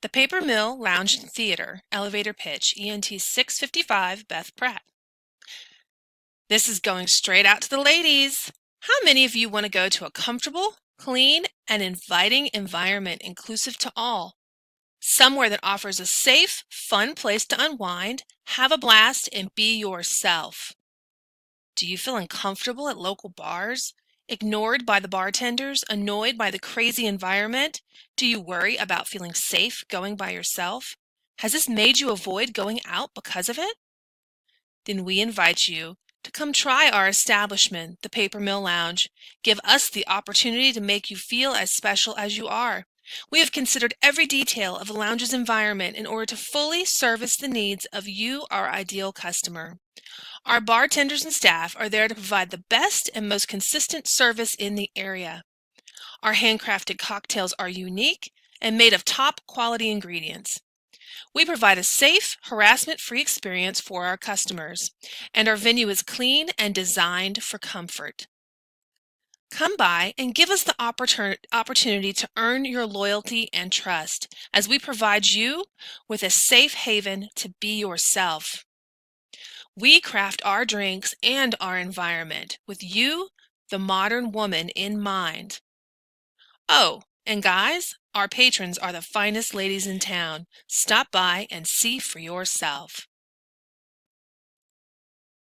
The Paper Mill Lounge and Theater, elevator pitch, ENT 655, Beth Pratt. This is going straight out to the ladies. How many of you want to go to a comfortable, clean, and inviting environment inclusive to all? Somewhere that offers a safe, fun place to unwind, have a blast, and be yourself. Do you feel uncomfortable at local bars? Ignored by the bartenders? Annoyed by the crazy environment? Do you worry about feeling safe going by yourself? Has this made you avoid going out because of it? Then we invite you to come try our establishment, the Paper Mill Lounge. Give us the opportunity to make you feel as special as you are. We have considered every detail of the lounge's environment in order to fully service the needs of you, our ideal customer. Our bartenders and staff are there to provide the best and most consistent service in the area. Our handcrafted cocktails are unique and made of top quality ingredients. We provide a safe, harassment-free experience for our customers, and our venue is clean and designed for comfort. Come by and give us the opportunity to earn your loyalty and trust as we provide you with a safe haven to be yourself. We craft our drinks and our environment with you, the modern woman, in mind. Oh, and guys, our patrons are the finest ladies in town. Stop by and see for yourself.